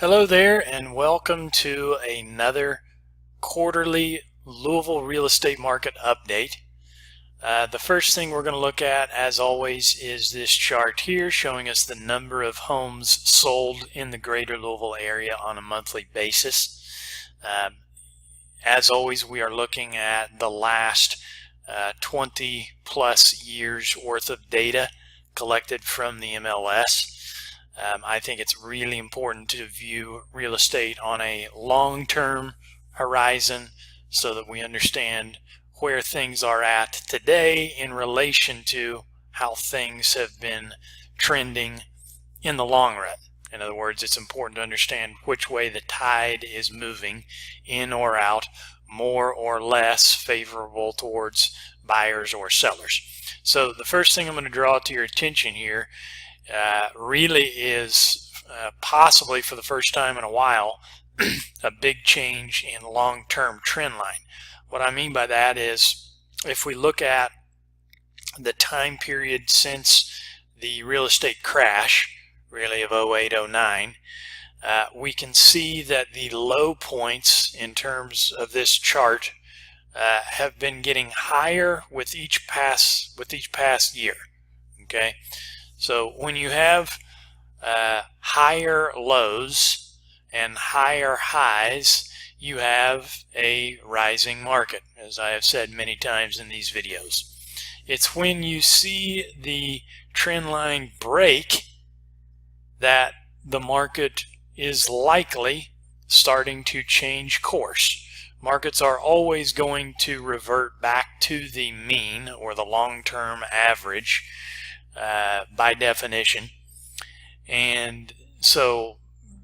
Hello there and welcome to another quarterly Louisville real estate market update. The first thing we're going to look at, as always, is this chart here showing us the number of homes sold in the greater Louisville area on a monthly basis. As always, we are looking at the last 20 plus years worth of data collected from the MLS. I think it's really important to view real estate on a long-term horizon so that we understand where things are at today in relation to how things have been trending in the long run. In other words, it's important to understand which way the tide is moving, in or out, more or less favorable towards buyers or sellers. So the first thing I'm going to draw to your attention here really is possibly for the first time in a while a big change in long-term trend line. What I mean by that is if we look at the time period since the real estate crash, really of 08-09, we can see that the low points in terms of this chart have been getting higher with each past year. Okay. So when you have higher lows and higher highs, you have a rising market, as I have said many times in these videos. It's when you see the trend line break that the market is likely starting to change course. Markets are always going to revert back to the mean or the long-term average by definition. And so,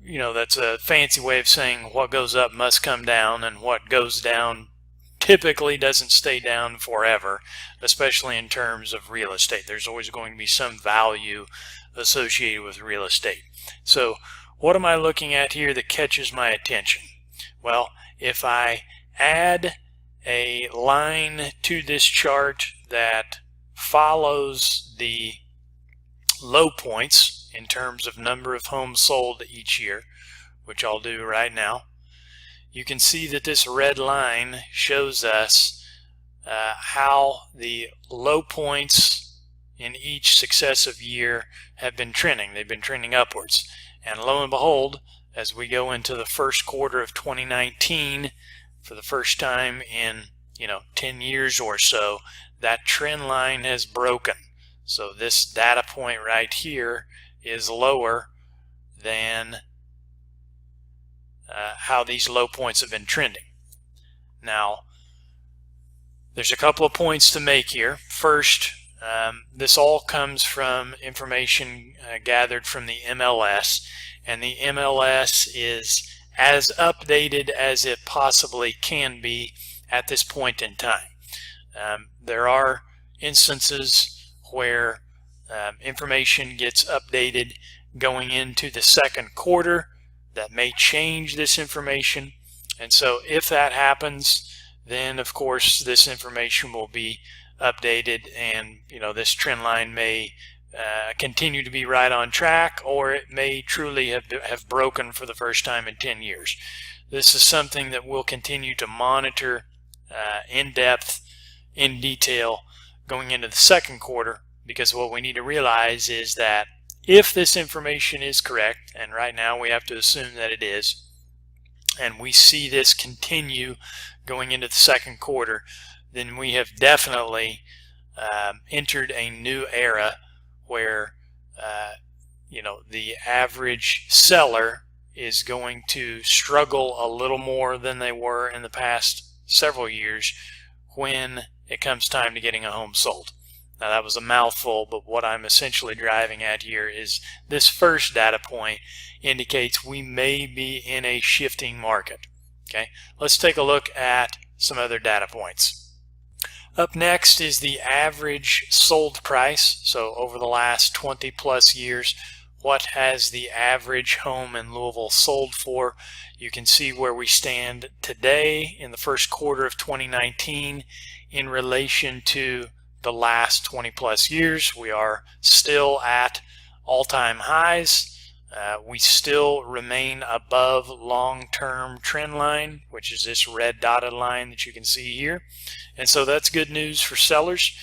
that's a fancy way of saying what goes up must come down, and what goes down typically doesn't stay down forever, especially in terms of real estate. There's always going to be some value associated with real estate. So what am I looking at here that catches my attention? Well, if I add a line to this chart that follows the low points in terms of number of homes sold each year, which I'll do right now, you can see that this red line shows us how the low points in each successive year have been trending. They've been trending upwards. And lo and behold, as we go into the first quarter of 2019, for the first time in 10 years or so, that trend line has broken. So this data point right here is lower than how these low points have been trending. Now, there's a couple of points to make here. First, this all comes from information gathered from the MLS, and the MLS is as updated as it possibly can be at this point in time. There are instances where information gets updated going into the second quarter that may change this information, and so if that happens, then of course this information will be updated, and this trend line may continue to be right on track, or it may truly have broken for the first time in 10 years. This is something that we'll continue to monitor in depth, in detail, going into the second quarter, because what we need to realize is that if this information is correct, and right now we have to assume that it is, and we see this continue going into the second quarter, then we have definitely entered a new era where the average seller is going to struggle a little more than they were in the past several years when it comes time to getting a home sold. Now that was a mouthful, but what I'm essentially driving at here is this first data point indicates we may be in a shifting market. Okay, let's take a look at some other data points. Up next is the average sold price. So over the last 20 plus years, what has the average home in Louisville sold for? You can see where we stand today in the first quarter of 2019 in relation to the last 20 plus years. We are still at all-time highs. We still remain above long-term trend line, which is this red dotted line that you can see here. And so that's good news for sellers.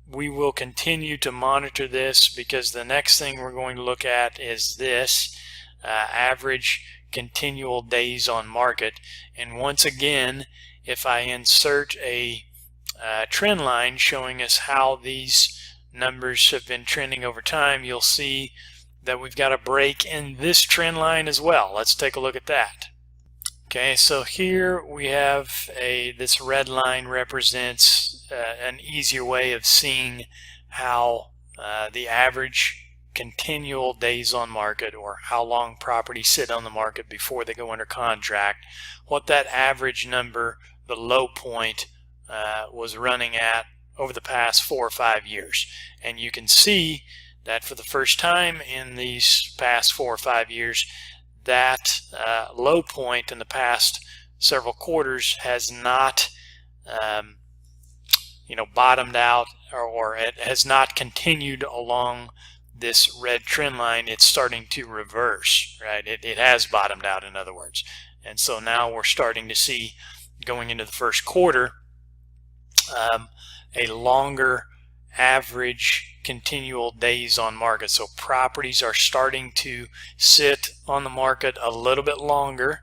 We will continue to monitor this, because the next thing we're going to look at is this average continual days on market. And once again, if I insert a trend line showing us how these numbers have been trending over time, you'll see that we've got a break in this trend line as well. Let's take a look at that. Okay, so here we have this red line represents an easier way of seeing how the average continual days on market, or how long properties sit on the market before they go under contract, what that average number, the low point, was running at over the past 4 or 5 years. And you can see that for the first time in these past 4 or 5 years, that low point in the past several quarters has not bottomed out, or it has not continued along this red trend line. It's starting to reverse, right? It has bottomed out, in other words. And so now we're starting to see, going into the first quarter, a longer average continual days on market. So properties are starting to sit on the market a little bit longer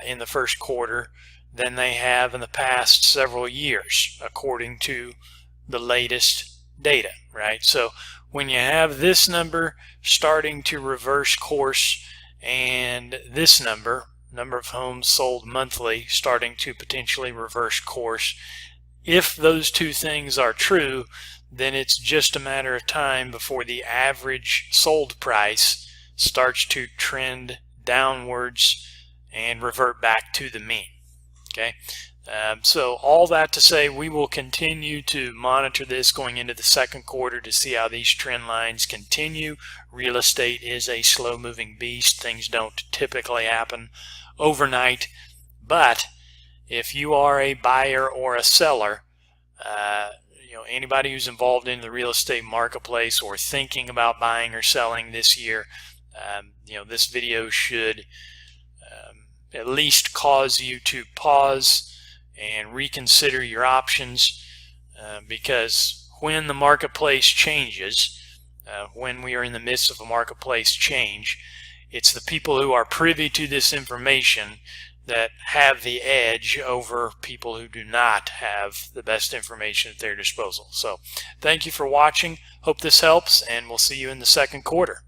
in the first quarter than they have in the past several years, according to the latest data, right? So when you have this number starting to reverse course, and this number of homes sold monthly, starting to potentially reverse course, if those two things are true, then it's just a matter of time before the average sold price starts to trend downwards and revert back to the mean. Okay, so all that to say, we will continue to monitor this going into the second quarter to see how these trend lines continue. Real estate is a slow-moving beast. Things don't typically happen overnight, but if you are a buyer or a seller, anybody who's involved in the real estate marketplace or thinking about buying or selling this year, this video should at least cause you to pause and reconsider your options, because when the marketplace changes, when we are in the midst of a marketplace change, it's the people who are privy to this information that have the edge over people who do not have the best information at their disposal. So thank you for watching. Hope this helps, and we'll see you in the second quarter.